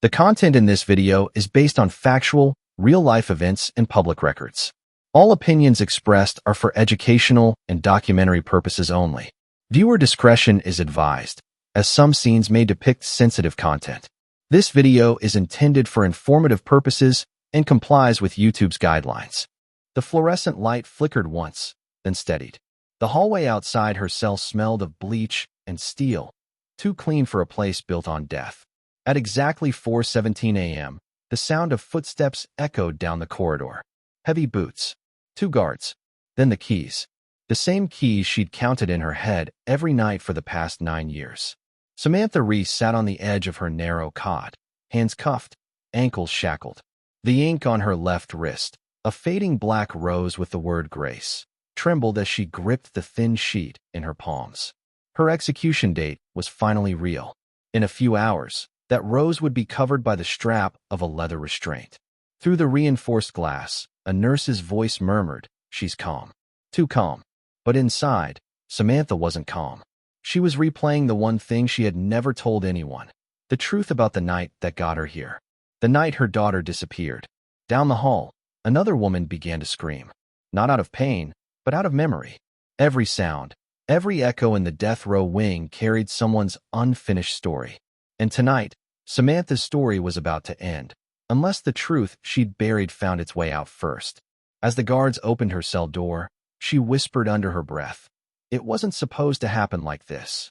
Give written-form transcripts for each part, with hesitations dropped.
The content in this video is based on factual, real-life events and public records. All opinions expressed are for educational and documentary purposes only. Viewer discretion is advised, as some scenes may depict sensitive content. This video is intended for informative purposes and complies with YouTube's guidelines. The fluorescent light flickered once, then steadied. The hallway outside her cell smelled of bleach and steel, too clean for a place built on death. At exactly 4:17 a.m., the sound of footsteps echoed down the corridor. Heavy boots. 2 guards. Then the keys. The same keys she'd counted in her head every night for the past 9 years. Samantha Reese sat on the edge of her narrow cot, hands cuffed, ankles shackled. The ink on her left wrist, a fading black rose with the word Grace, trembled as she gripped the thin sheet in her palms. Her execution date was finally real. In a few hours, that rose would be covered by the strap of a leather restraint. Through the reinforced glass, a nurse's voice murmured, "She's calm." Too calm. But inside, Samantha wasn't calm. She was replaying the one thing she had never told anyone, the truth about the night that got her here. The night her daughter disappeared. Down the hall, another woman began to scream. Not out of pain, but out of memory. Every sound, every echo in the death row wing carried someone's unfinished story. And tonight, Samantha's story was about to end, unless the truth she'd buried found its way out first. As the guards opened her cell door, she whispered under her breath, "It wasn't supposed to happen like this."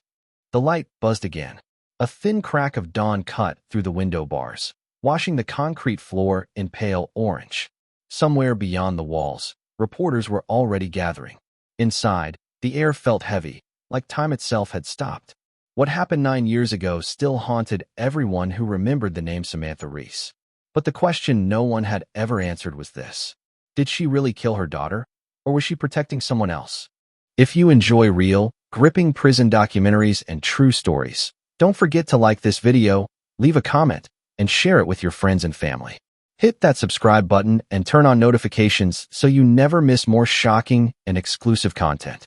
The light buzzed again. A thin crack of dawn cut through the window bars, washing the concrete floor in pale orange. Somewhere beyond the walls, reporters were already gathering. Inside, the air felt heavy, like time itself had stopped. What happened 9 years ago still haunted everyone who remembered the name Samantha Reese. But the question no one had ever answered was this: did she really kill her daughter, or was she protecting someone else? If you enjoy real, gripping prison documentaries and true stories, don't forget to like this video, leave a comment, and share it with your friends and family. Hit that subscribe button and turn on notifications so you never miss more shocking and exclusive content.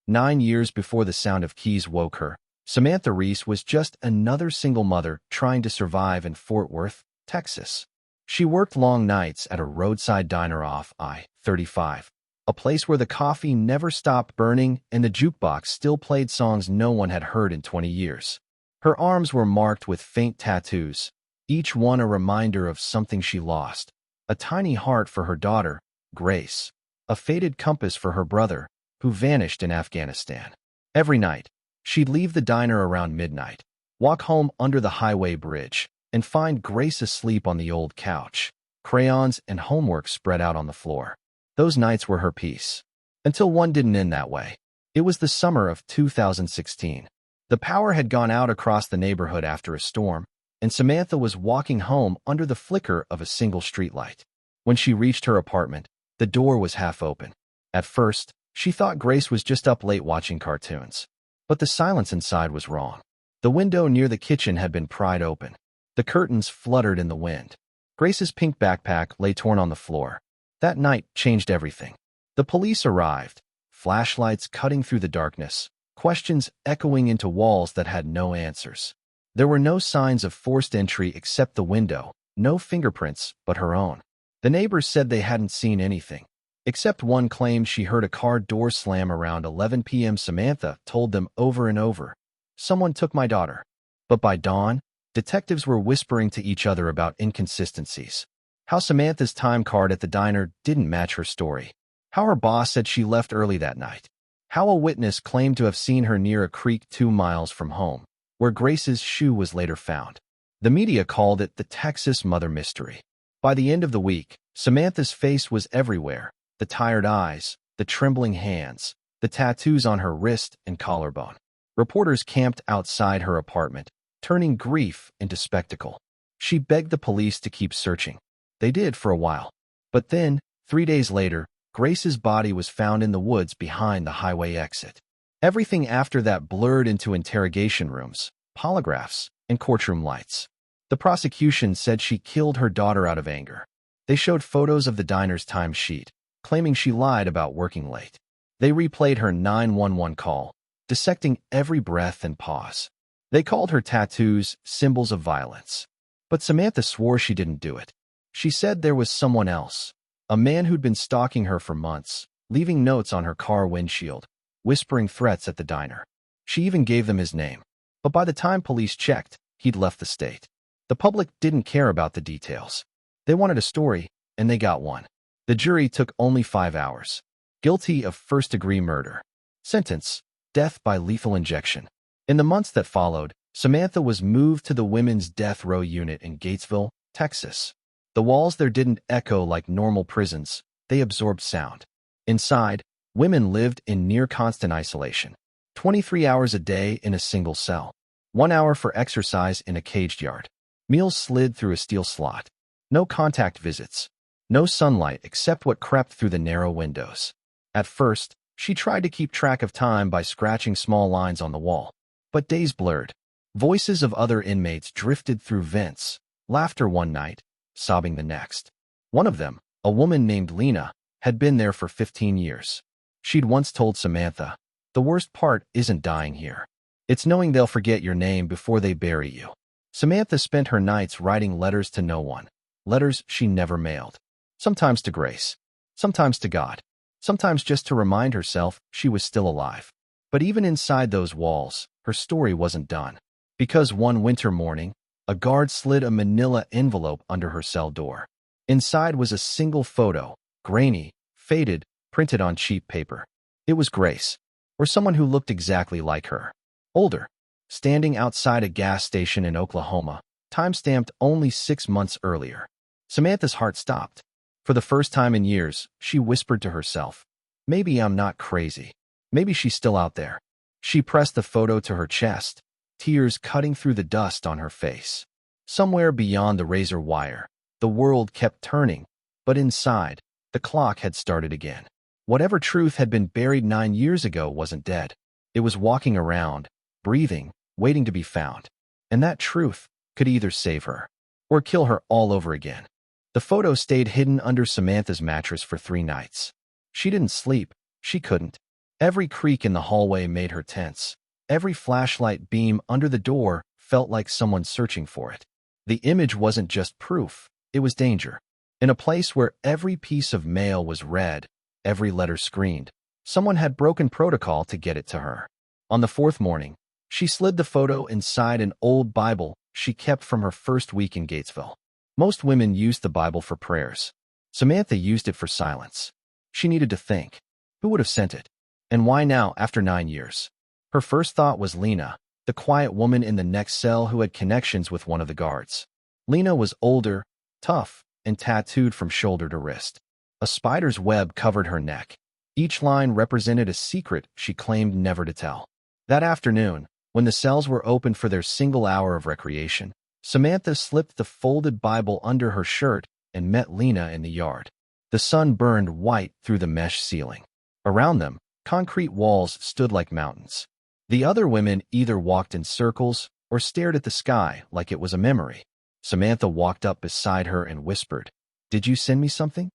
9 years before the sound of keys woke her, Samantha Reese was just another single mother trying to survive in Fort Worth, Texas. She worked long nights at a roadside diner off I-35, a place where the coffee never stopped burning and the jukebox still played songs no one had heard in 20 years. Her arms were marked with faint tattoos, each one a reminder of something she lost: a tiny heart for her daughter, Grace, a faded compass for her brother, who vanished in Afghanistan. Every night, she'd leave the diner around midnight, walk home under the highway bridge, and find Grace asleep on the old couch, crayons and homework spread out on the floor. Those nights were her peace. Until one didn't end that way. It was the summer of 2016. The power had gone out across the neighborhood after a storm, and Samantha was walking home under the flicker of a single streetlight. When she reached her apartment, the door was half open. At first, she thought Grace was just up late watching cartoons. But the silence inside was wrong. The window near the kitchen had been pried open. The curtains fluttered in the wind. Grace's pink backpack lay torn on the floor. That night changed everything. The police arrived, flashlights cutting through the darkness, questions echoing into walls that had no answers. There were no signs of forced entry except the window, no fingerprints but her own. The neighbors said they hadn't seen anything, except one claimed she heard a car door slam around 11 p.m. Samantha told them over and over, "Someone took my daughter." But by dawn, detectives were whispering to each other about inconsistencies. How Samantha's time card at the diner didn't match her story. How her boss said she left early that night. How a witness claimed to have seen her near a creek 2 miles from home, where Grace's shoe was later found. The media called it the Texas mother mystery. By the end of the week, Samantha's face was everywhere: the tired eyes, the trembling hands, the tattoos on her wrist and collarbone. Reporters camped outside her apartment, turning grief into spectacle. She begged the police to keep searching. They did for a while. But then, 3 days later, Grace's body was found in the woods behind the highway exit. Everything after that blurred into interrogation rooms, polygraphs, and courtroom lights. The prosecution said she killed her daughter out of anger. They showed photos of the diner's timesheet, claiming she lied about working late. They replayed her 911 call, dissecting every breath and pause. They called her tattoos symbols of violence. But Samantha swore she didn't do it. She said there was someone else, a man who'd been stalking her for months, leaving notes on her car windshield, whispering threats at the diner. She even gave them his name. But by the time police checked, he'd left the state. The public didn't care about the details. They wanted a story, and they got one. The jury took only 5 hours. Guilty of first-degree murder. Sentence: death by lethal injection. In the months that followed, Samantha was moved to the women's death row unit in Gatesville, Texas. The walls there didn't echo like normal prisons. They absorbed sound. Inside, women lived in near-constant isolation. 23 hours a day in a single cell. 1 hour for exercise in a caged yard. Meals slid through a steel slot. No contact visits. No sunlight except what crept through the narrow windows. At first, she tried to keep track of time by scratching small lines on the wall. But days blurred. Voices of other inmates drifted through vents, laughter one night, sobbing the next. One of them, a woman named Lena, had been there for 15 years. She'd once told Samantha, "The worst part isn't dying here. It's knowing they'll forget your name before they bury you." Samantha spent her nights writing letters to no one, letters she never mailed. Sometimes to Grace, sometimes to God, sometimes just to remind herself she was still alive. But even inside those walls, her story wasn't done. Because one winter morning, a guard slid a manila envelope under her cell door. Inside was a single photo, grainy, faded, printed on cheap paper. It was Grace, or someone who looked exactly like her. Older, standing outside a gas station in Oklahoma, time-stamped only 6 months earlier. Samantha's heart stopped. For the first time in years, she whispered to herself, "Maybe I'm not crazy. Maybe she's still out there." She pressed the photo to her chest, tears cutting through the dust on her face. Somewhere beyond the razor wire, the world kept turning, but inside, the clock had started again. Whatever truth had been buried 9 years ago wasn't dead. It was walking around, breathing, waiting to be found. And that truth could either save her or kill her all over again. The photo stayed hidden under Samantha's mattress for 3 nights. She didn't sleep. She couldn't. Every creak in the hallway made her tense. Every flashlight beam under the door felt like someone searching for it. The image wasn't just proof. It was danger. In a place where every piece of mail was read, every letter screened, someone had broken protocol to get it to her. On the 4th morning, she slid the photo inside an old Bible she kept from her first week in Gatesville. Most women used the Bible for prayers. Samantha used it for silence. She needed to think. Who would have sent it? And why now, after 9 years? Her first thought was Lena, the quiet woman in the next cell who had connections with one of the guards. Lena was older, tough, and tattooed from shoulder to wrist. A spider's web covered her neck. Each line represented a secret she claimed never to tell. That afternoon, when the cells were opened for their single hour of recreation, Samantha slipped the folded Bible under her shirt and met Lena in the yard. The sun burned white through the mesh ceiling. Around them, concrete walls stood like mountains. The other women either walked in circles or stared at the sky like it was a memory. Samantha walked up beside her and whispered, "Did you send me something?"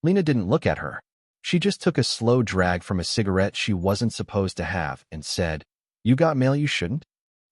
Lena didn't look at her. She just took a slow drag from a cigarette she wasn't supposed to have and said, "You got mail you shouldn't?"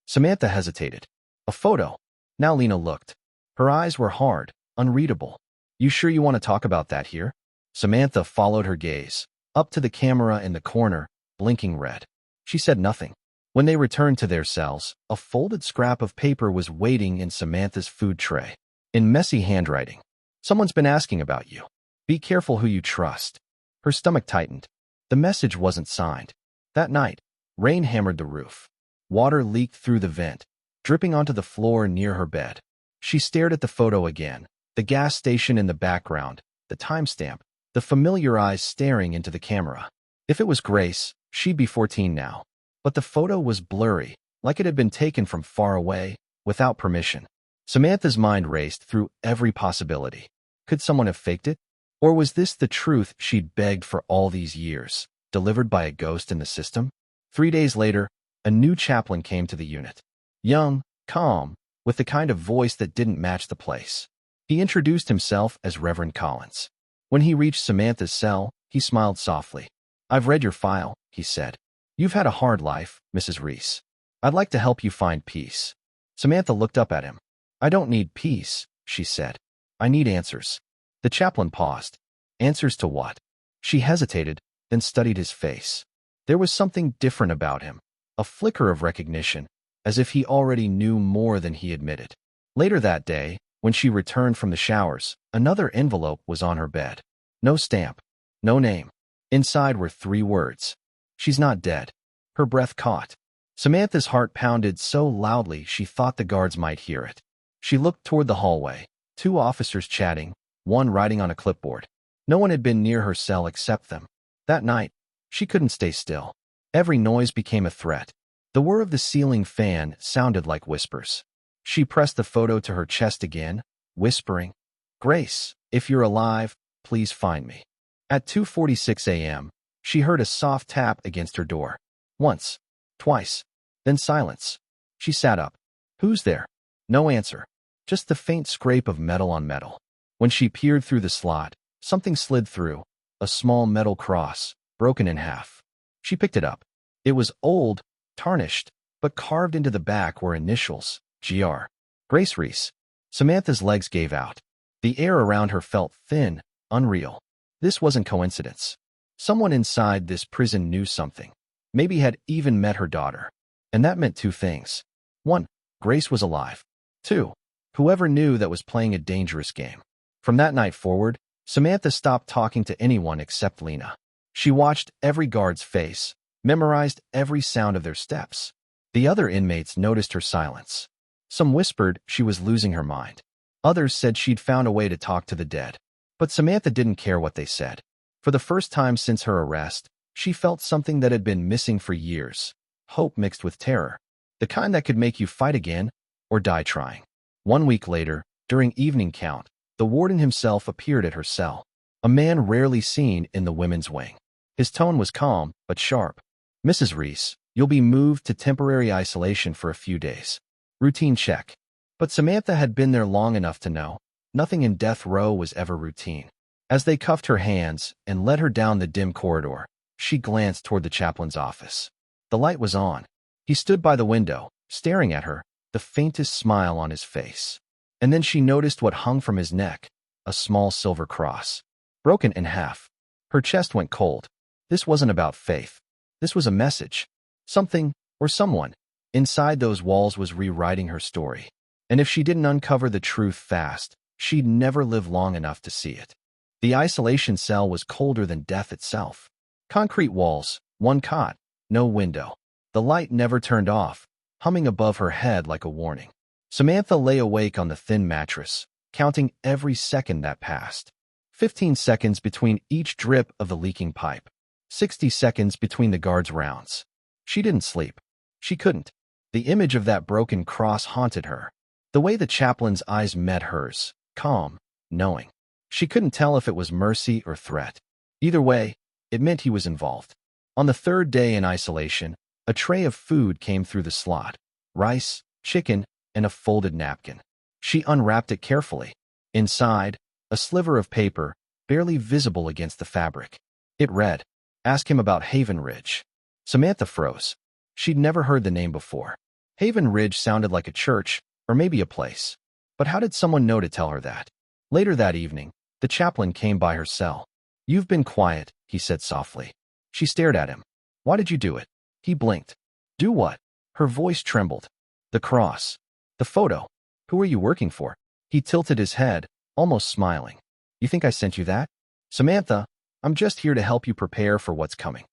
Samantha hesitated. "A photo." Now Lena looked. Her eyes were hard, unreadable. "You sure you want to talk about that here?" Samantha followed her gaze, up to the camera in the corner, blinking red. She said nothing. When they returned to their cells, a folded scrap of paper was waiting in Samantha's food tray. In messy handwriting, "Someone's been asking about you. Be careful who you trust." Her stomach tightened. The message wasn't signed. That night, rain hammered the roof. Water leaked through the vent, dripping onto the floor near her bed. She stared at the photo again, the gas station in the background, the timestamp, the familiar eyes staring into the camera. If it was Grace, she'd be 14 now. But the photo was blurry, like it had been taken from far away, without permission. Samantha's mind raced through every possibility. Could someone have faked it? Or was this the truth she'd begged for all these years, delivered by a ghost in the system? 3 days later, a new chaplain came to the unit. Young, calm, with the kind of voice that didn't match the place. He introduced himself as Reverend Collins. When he reached Samantha's cell, he smiled softly. "I've read your file," he said. "You've had a hard life, Mrs. Reese. I'd like to help you find peace." Samantha looked up at him. I don't need peace, she said. I need answers. The chaplain paused. Answers to what? She hesitated, then studied his face. There was something different about him, a flicker of recognition, as if he already knew more than he admitted. Later that day, when she returned from the showers, another envelope was on her bed. No stamp, no name. Inside were 3 words. She's not dead. Her breath caught. Samantha's heart pounded so loudly she thought the guards might hear it. She looked toward the hallway, 2 officers chatting, one writing on a clipboard. No one had been near her cell except them. That night, she couldn't stay still. Every noise became a threat. The whir of the ceiling fan sounded like whispers. She pressed the photo to her chest again, whispering, "Grace, if you're alive, please find me." At 2:46 a.m., she heard a soft tap against her door. Once, twice, then silence. She sat up. Who's there? No answer. Just the faint scrape of metal on metal. When she peered through the slot, something slid through, a small metal cross, broken in half. She picked it up. It was old, tarnished, but carved into the back were initials, Gr. Grace Reese. Samantha's legs gave out. The air around her felt thin, unreal. This wasn't coincidence. Someone inside this prison knew something. Maybe had even met her daughter. And that meant 2 things. 1, Grace was alive. 2, whoever knew that was playing a dangerous game. From that night forward, Samantha stopped talking to anyone except Lena. She watched every guard's face, memorized every sound of their steps. The other inmates noticed her silence. Some whispered she was losing her mind. Others said she'd found a way to talk to the dead. But Samantha didn't care what they said. For the first time since her arrest, she felt something that had been missing for years. Hope mixed with terror. The kind that could make you fight again or die trying. 1 week later, during evening count, the warden himself appeared at her cell. A man rarely seen in the women's wing. His tone was calm, but sharp. "Mrs. Reese, you'll be moved to temporary isolation for a few days. Routine check." But Samantha had been there long enough to know nothing in death row was ever routine. As they cuffed her hands and led her down the dim corridor, she glanced toward the chaplain's office. The light was on. He stood by the window, staring at her, the faintest smile on his face. And then she noticed what hung from his neck, a small silver cross, broken in half. Her chest went cold. This wasn't about faith. This was a message. Something, or someone, inside those walls was rewriting her story. And if she didn't uncover the truth fast, she'd never live long enough to see it. The isolation cell was colder than death itself. Concrete walls, 1 cot, no window. The light never turned off, humming above her head like a warning. Samantha lay awake on the thin mattress, counting every second that passed. 15 seconds between each drip of the leaking pipe. 60 seconds between the guards' rounds. She didn't sleep. She couldn't. The image of that broken cross haunted her. The way the chaplain's eyes met hers, calm, knowing. She couldn't tell if it was mercy or threat. Either way, it meant he was involved. On the 3rd day in isolation, a tray of food came through the slot. Rice, chicken, and a folded napkin. She unwrapped it carefully. Inside, a sliver of paper, barely visible against the fabric. It read, "Ask him about Haven Ridge." Samantha froze. She'd never heard the name before. Haven Ridge sounded like a church, or maybe a place. But how did someone know to tell her that? Later that evening, the chaplain came by her cell. "You've been quiet," he said softly. She stared at him. "Why did you do it?" He blinked. "Do what?" Her voice trembled. "The cross. The photo. Who are you working for?" He tilted his head, almost smiling. "You think I sent you that?" "Samantha, I'm just here to help you prepare for what's coming."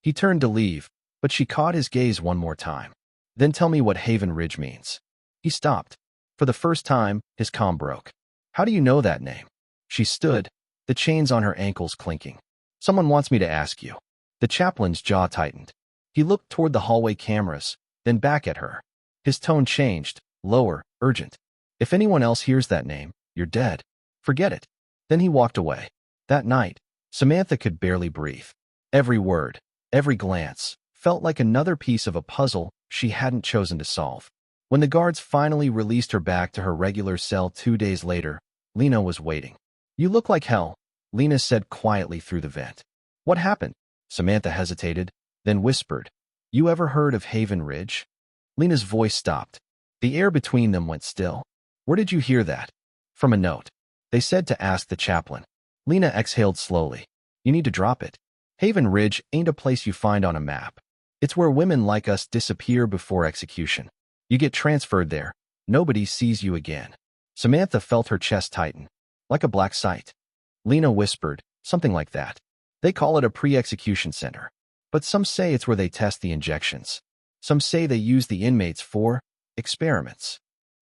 He turned to leave, but she caught his gaze one more time. "Then tell me what Haven Ridge means." He stopped. For the first time, his calm broke. "How do you know that name?" She stood, the chains on her ankles clinking. "Someone wants me to ask you." The chaplain's jaw tightened. He looked toward the hallway cameras, then back at her. His tone changed, lower, urgent. "If anyone else hears that name, you're dead. Forget it." Then he walked away. That night, Samantha could barely breathe. Every word, every glance, felt like another piece of a puzzle she hadn't chosen to solve. When the guards finally released her back to her regular cell 2 days later, Lena was waiting. "You look like hell," Lena said quietly through the vent. "What happened?" Samantha hesitated, then whispered, "You ever heard of Haven Ridge?" Lena's voice stopped. The air between them went still. Where did you hear that? From a note. They said to ask the chaplain. Lena exhaled slowly. You need to drop it. Haven Ridge ain't a place you find on a map. It's where women like us disappear before execution. You get transferred there. Nobody sees you again. Samantha felt her chest tighten, like a black site. Lena whispered, something like that. They call it a pre-execution center. But some say it's where they test the injections. Some say they use the inmates for experiments.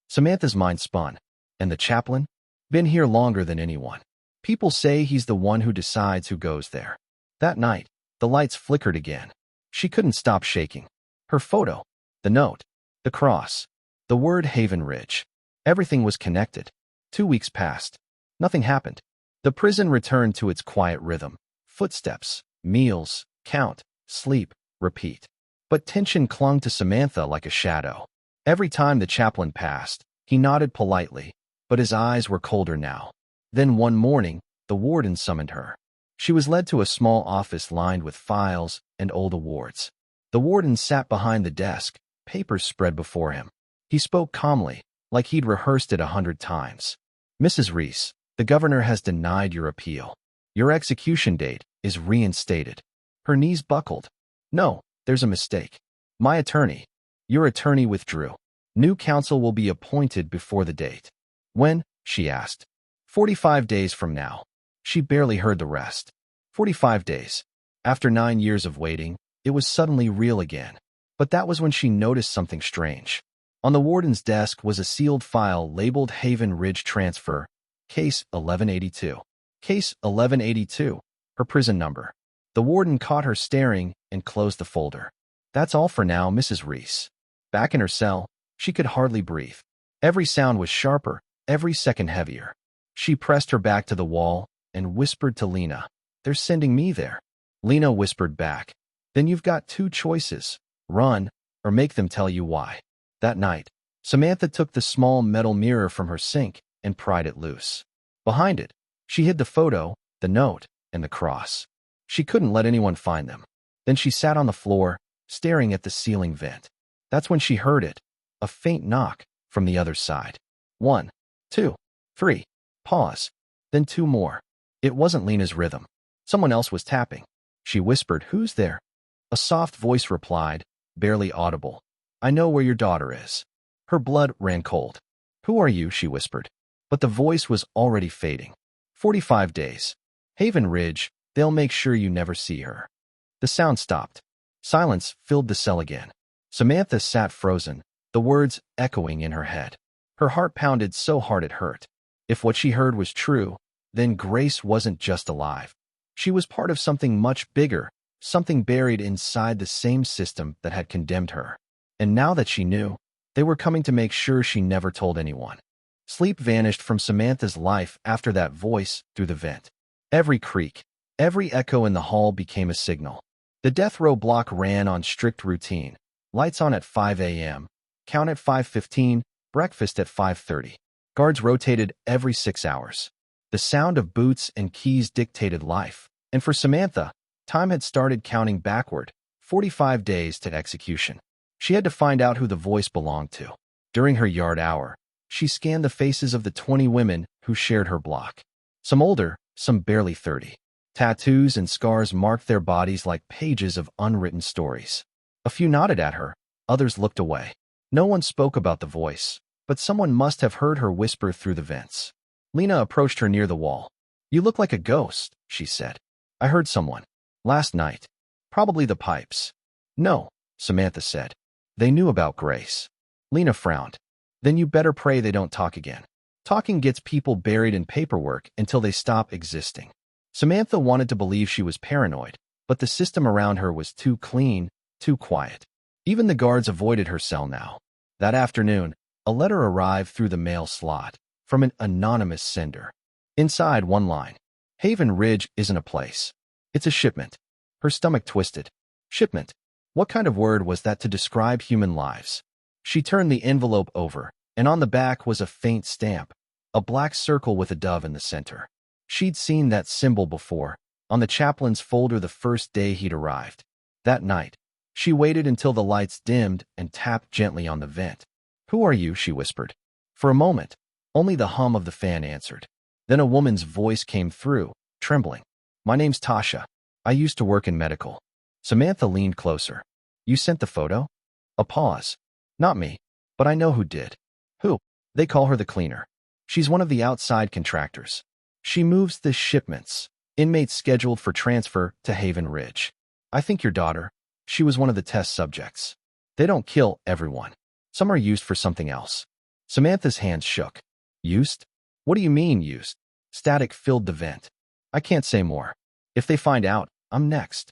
Samantha's mind spun. And the chaplain? Been here longer than anyone. People say he's the one who decides who goes there. That night, the lights flickered again. She couldn't stop shaking. Her photo, the note, the cross, the word Haven Ridge. Everything was connected. 2 weeks passed. Nothing happened. The prison returned to its quiet rhythm. Footsteps, meals, count, sleep, repeat. But tension clung to Samantha like a shadow. Every time the chaplain passed, he nodded politely, but his eyes were colder now. Then one morning, the warden summoned her. She was led to a small office lined with files and old awards. The warden sat behind the desk, papers spread before him. He spoke calmly, like he'd rehearsed it 100 times. Mrs. Reese, the governor has denied your appeal. Your execution date is reinstated. Her knees buckled. No, there's a mistake. My attorney. Your attorney withdrew. New counsel will be appointed before the date. When? She asked. 45 days from now. She barely heard the rest. 45 days. After 9 years of waiting, it was suddenly real again. But that was when she noticed something strange. On the warden's desk was a sealed file labeled Haven Ridge Transfer, Case 1182. Case 1182, her prison number. The warden caught her staring and closed the folder. That's all for now, Mrs. Reese. Back in her cell, she could hardly breathe. Every sound was sharper, every second heavier. She pressed her back to the wall and whispered to Lena, "They're sending me there." Lena whispered back, "Then you've got 2 choices, run or make them tell you why." That night, Samantha took the small metal mirror from her sink and pried it loose. Behind it, she hid the photo, the note, and the cross. She couldn't let anyone find them. Then she sat on the floor, staring at the ceiling vent. That's when she heard it, a faint knock from the other side. 1, 2, 3, pause, then 2 more. It wasn't Lena's rhythm. Someone else was tapping. She whispered, "Who's there?" A soft voice replied, barely audible, "I know where your daughter is." Her blood ran cold. "Who are you?" she whispered. But the voice was already fading. 45 days. Haven Ridge, they'll make sure you never see her. The sound stopped. Silence filled the cell again. Samantha sat frozen, the words echoing in her head. Her heart pounded so hard it hurt. If what she heard was true, then Grace wasn't just alive. She was part of something much bigger, something buried inside the same system that had condemned her. And now that she knew, they were coming to make sure she never told anyone. Sleep vanished from Samantha's life after that voice through the vent. Every creak, every echo in the hall became a signal. The death row block ran on strict routine. Lights on at 5 a.m., count at 5:15, breakfast at 5:30. Guards rotated every 6 hours. The sound of boots and keys dictated life. And for Samantha, time had started counting backward, 45 days to execution. She had to find out who the voice belonged to. During her yard hour, she scanned the faces of the 20 women who shared her block. Some older, some barely 30. Tattoos and scars marked their bodies like pages of unwritten stories. A few nodded at her, others looked away. No one spoke about the voice, but someone must have heard her whisper through the vents. Lena approached her near the wall. "You look like a ghost," she said. "I heard someone. Last night. Probably the pipes." "No," Samantha said. "They knew about Grace." Lena frowned. "Then you better pray they don't talk again. Talking gets people buried in paperwork until they stop existing." Samantha wanted to believe she was paranoid, but the system around her was too clean, too quiet. Even the guards avoided her cell now. That afternoon, a letter arrived through the mail slot from an anonymous sender. Inside, one line: "Haven Ridge isn't a place. It's a shipment." Her stomach twisted. Shipment. What kind of word was that to describe human lives? She turned the envelope over, and on the back was a faint stamp, a black circle with a dove in the center. She'd seen that symbol before, on the chaplain's folder the first day he'd arrived. That night, she waited until the lights dimmed and tapped gently on the vent. "Who are you?" she whispered. For a moment, Only the hum of the fan answered. Then a woman's voice came through, trembling. "My name's Tasha. I used to work in medical." Samantha leaned closer. "You sent the photo?" A pause. "Not me, but I know who did." "Who?" "They call her the cleaner. She's one of the outside contractors. She moves the shipments. Inmates scheduled for transfer to Haven Ridge. I think your daughter. She was one of the test subjects. They don't kill everyone. Some are used for something else." Samantha's hands shook. "Used? What do you mean, used?" Static filled the vent. "I can't say more. If they find out, I'm next."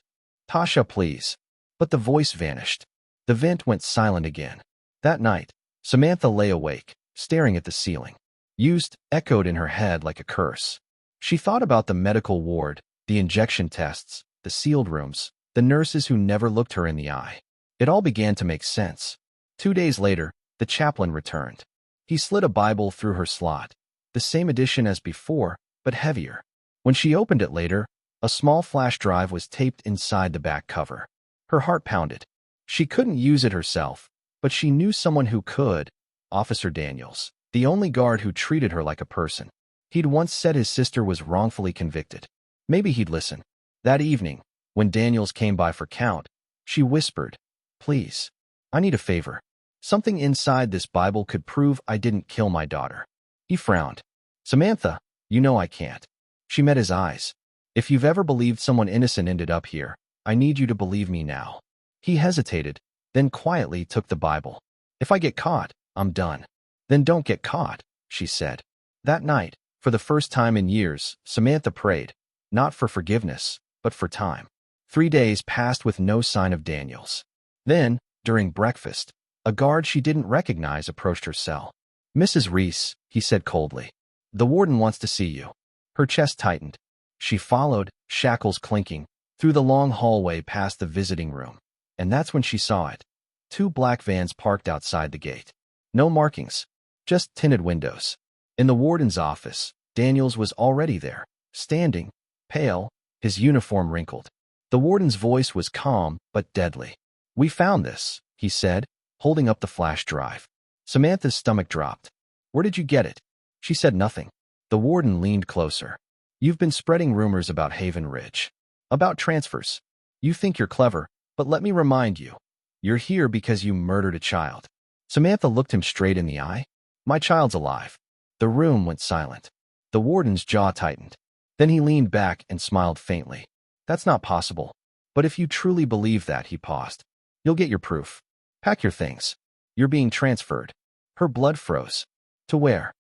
"Tasha, please." But the voice vanished. The vent went silent again. That night, Samantha lay awake, staring at the ceiling. Used echoed in her head like a curse. She thought about the medical ward, the injection tests, the sealed rooms, the nurses who never looked her in the eye. It all began to make sense. 2 days later, the chaplain returned. He slid a Bible through her slot, the same edition as before, but heavier. When she opened it later, a small flash drive was taped inside the back cover. Her heart pounded. She couldn't use it herself, but she knew someone who could. Officer Daniels, the only guard who treated her like a person. He'd once said his sister was wrongfully convicted. Maybe he'd listen. That evening, when Daniels came by for count, she whispered, "Please, I need a favor. Something inside this Bible could prove I didn't kill my daughter." He frowned. "Samantha, you know I can't." She met his eyes. "If you've ever believed someone innocent ended up here, I need you to believe me now." He hesitated, then quietly took the Bible. "If I get caught, I'm done." "Then don't get caught," she said. That night, for the first time in years, Samantha prayed, not for forgiveness, but for time. 3 days passed with no sign of Daniels. Then, during breakfast, a guard she didn't recognize approached her cell. "Mrs. Reese," he said coldly, "the warden wants to see you." Her chest tightened. She followed, shackles clinking, through the long hallway past the visiting room. And that's when she saw it. 2 black vans parked outside the gate. No markings, just tinted windows. In the warden's office, Daniels was already there, standing, pale, his uniform wrinkled. The warden's voice was calm but deadly. "We found this," he said, holding up the flash drive. Samantha's stomach dropped. "Where did you get it?" She said nothing. The warden leaned closer. "You've been spreading rumors about Haven Ridge. About transfers. You think you're clever, but let me remind you. You're here because you murdered a child." Samantha looked him straight in the eye. "My child's alive." The room went silent. The warden's jaw tightened. Then he leaned back and smiled faintly. "That's not possible. But if you truly believe that," he paused, "you'll get your proof. Pack your things. You're being transferred." Her blood froze. "To where?"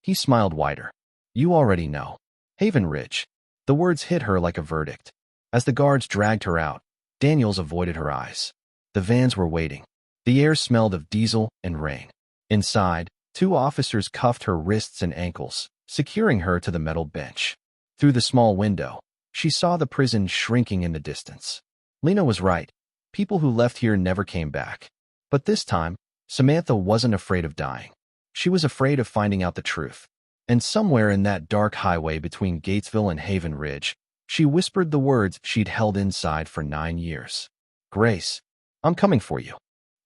He smiled wider. "You already know. Haven Ridge." The words hit her like a verdict. As the guards dragged her out, Daniels avoided her eyes. The vans were waiting. The air smelled of diesel and rain. Inside, 2 officers cuffed her wrists and ankles, securing her to the metal bench. Through the small window, she saw the prison shrinking in the distance. Lena was right. People who left here never came back. But this time, Samantha wasn't afraid of dying. She was afraid of finding out the truth. And somewhere in that dark highway between Gatesville and Haven Ridge, she whispered the words she'd held inside for 9 years. "Grace, I'm coming for you."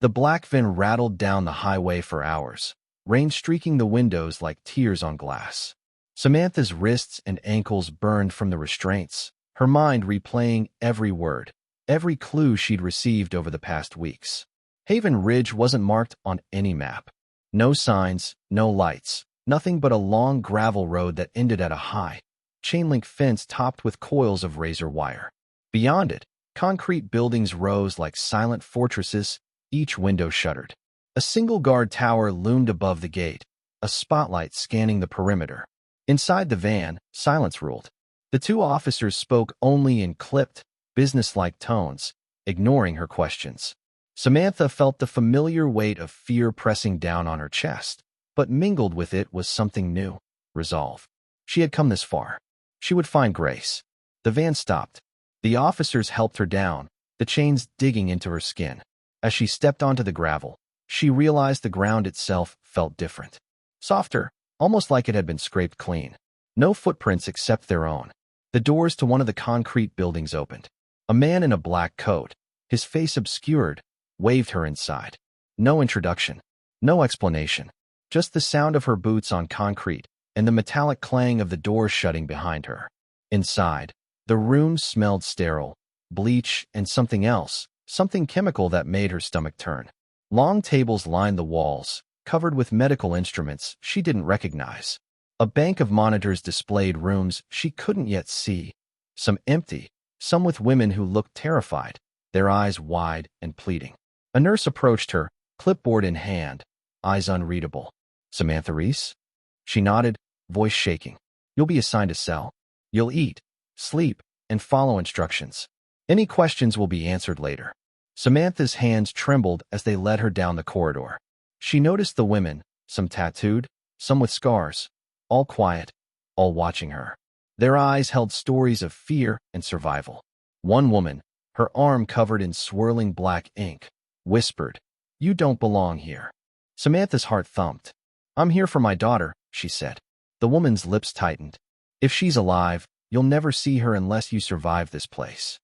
The black van rattled down the highway for hours, rain streaking the windows like tears on glass. Samantha's wrists and ankles burned from the restraints, her mind replaying every word, every clue she'd received over the past weeks. Haven Ridge wasn't marked on any map. No signs, no lights, nothing but a long gravel road that ended at a high, chain-link fence topped with coils of razor wire. Beyond it, concrete buildings rose like silent fortresses, each window shuttered. A single guard tower loomed above the gate, a spotlight scanning the perimeter. Inside the van, silence ruled. The 2 officers spoke only in clipped, businesslike tones, ignoring her questions. Samantha felt the familiar weight of fear pressing down on her chest, but mingled with it was something new, resolve. She had come this far. She would find Grace. The van stopped. The officers helped her down, the chains digging into her skin. As she stepped onto the gravel, she realized the ground itself felt different. Softer, almost like it had been scraped clean. No footprints except their own. The doors to one of the concrete buildings opened. A man in a black coat, his face obscured, waved her inside. No introduction. No explanation. Just the sound of her boots on concrete and the metallic clang of the door shutting behind her. Inside, the room smelled sterile, bleach, and something else, something chemical that made her stomach turn. Long tables lined the walls, covered with medical instruments she didn't recognize. A bank of monitors displayed rooms she couldn't yet see, some empty, some with women who looked terrified, their eyes wide and pleading. A nurse approached her, clipboard in hand, eyes unreadable. "Samantha Reese?" She nodded, voice shaking. "You'll be assigned a cell. You'll eat, sleep, and follow instructions. Any questions will be answered later." Samantha's hands trembled as they led her down the corridor. She noticed the women, some tattooed, some with scars, all quiet, all watching her. Their eyes held stories of fear and survival. One woman, her arm covered in swirling black ink, whispered, "You don't belong here." Samantha's heart thumped. "I'm here for my daughter," she said. The woman's lips tightened. "If she's alive, you'll never see her unless you survive this place."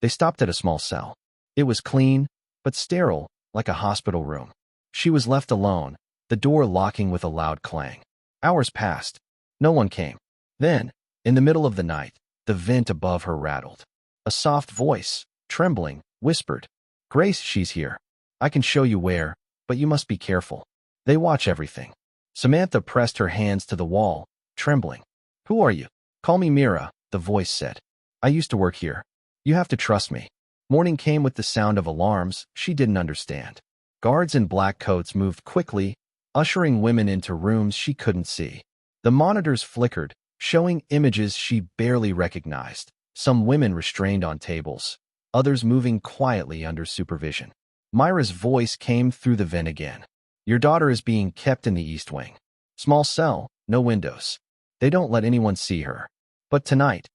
They stopped at a small cell. It was clean, but sterile, like a hospital room. She was left alone, the door locking with a loud clang. Hours passed. No one came. Then, in the middle of the night, the vent above her rattled. A soft voice, trembling, whispered, "Grace, she's here. I can show you where, but you must be careful. They watch everything." Samantha pressed her hands to the wall, trembling. "Who are you?" "Call me Mira," the voice said. "I used to work here. You have to trust me." Morning came with the sound of alarms she didn't understand. Guards in black coats moved quickly, ushering women into rooms she couldn't see. The monitors flickered, showing images she barely recognized, some women restrained on tables, others moving quietly under supervision. Myra's voice came through the vent again. "Your daughter is being kept in the East Wing. Small cell, no windows. They don't let anyone see her. But tonight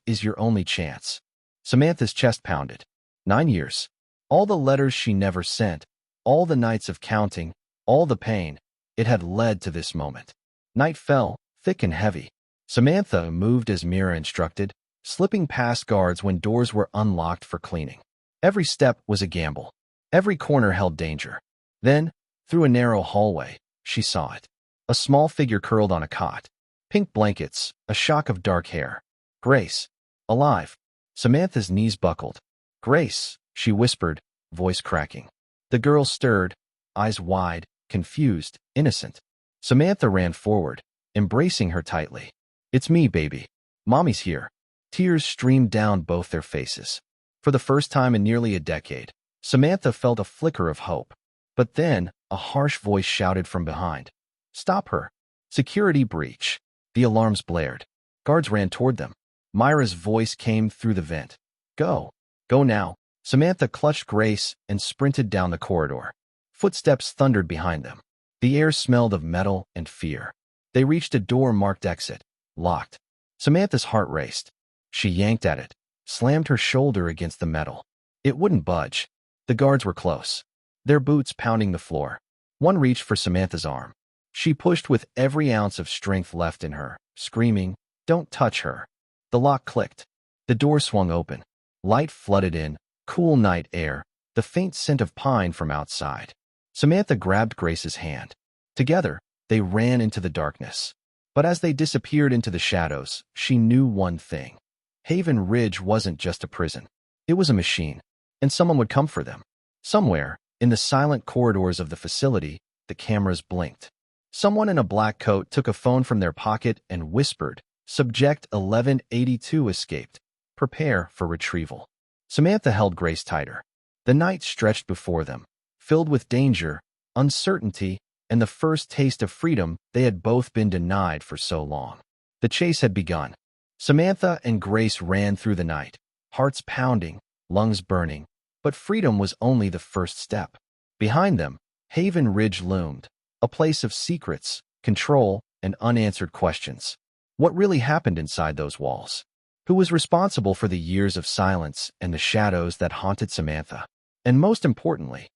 is your only chance." Samantha's chest pounded. 9 years. All the letters she never sent, all the nights of counting, all the pain. It had led to this moment. Night fell, thick and heavy. Samantha moved as Mira instructed, slipping past guards when doors were unlocked for cleaning. Every step was a gamble. Every corner held danger. Then, through a narrow hallway, she saw it. A small figure curled on a cot. Pink blankets, a shock of dark hair. Grace. Alive. Samantha's knees buckled. "Grace," she whispered, voice cracking. The girl stirred, eyes wide, confused, innocent. Samantha ran forward, embracing her tightly. "It's me, baby. Mommy's here." Tears streamed down both their faces. For the first time in nearly a decade, Samantha felt a flicker of hope. But then, a harsh voice shouted from behind. "Stop her. Security breach." The alarms blared. Guards ran toward them. Myra's voice came through the vent. "Go. Go now." Samantha clutched Grace and sprinted down the corridor. Footsteps thundered behind them. The air smelled of metal and fear. They reached a door marked exit, locked. Samantha's heart raced. She yanked at it, slammed her shoulder against the metal. It wouldn't budge. The guards were close, their boots pounding the floor. One reached for Samantha's arm. She pushed with every ounce of strength left in her, screaming, "Don't touch her." The lock clicked. The door swung open. Light flooded in, cool night air, the faint scent of pine from outside. Samantha grabbed Grace's hand. Together, they ran into the darkness. But as they disappeared into the shadows, she knew one thing. Haven Ridge wasn't just a prison. It was a machine, and someone would come for them. Somewhere, in the silent corridors of the facility, the cameras blinked. Someone in a black coat took a phone from their pocket and whispered, "Subject 1182 escaped. Prepare for retrieval." Samantha held Grace tighter. The night stretched before them, filled with danger, uncertainty, and the first taste of freedom they had both been denied for so long. The chase had begun. Samantha and Grace ran through the night, hearts pounding, lungs burning, but freedom was only the first step. Behind them, Haven Ridge loomed, a place of secrets, control, and unanswered questions. What really happened inside those walls? Who was responsible for the years of silence and the shadows that haunted Samantha? And most importantly,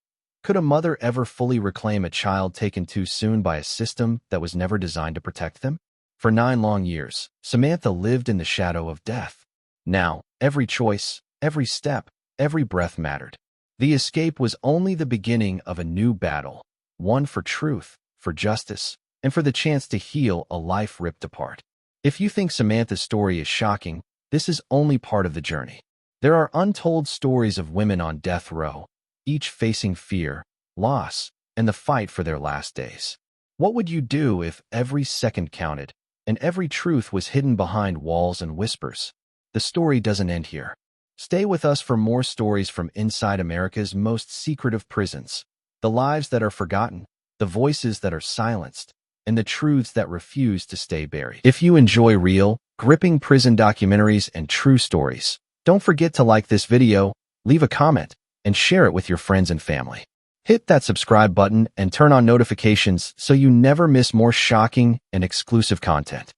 could a mother ever fully reclaim a child taken too soon by a system that was never designed to protect them? For 9 long years, Samantha lived in the shadow of death. Now, every choice, every step, every breath mattered. The escape was only the beginning of a new battle, one for truth, for justice, and for the chance to heal a life ripped apart. If you think Samantha's story is shocking, this is only part of the journey. There are untold stories of women on death row, each facing fear, loss, and the fight for their last days. What would you do if every second counted, and every truth was hidden behind walls and whispers? The story doesn't end here. Stay with us for more stories from inside America's most secretive prisons, the lives that are forgotten, the voices that are silenced, and the truths that refuse to stay buried. If you enjoy real, gripping prison documentaries and true stories, don't forget to like this video, leave a comment, and share it with your friends and family. Hit that subscribe button and turn on notifications so you never miss more shocking and exclusive content.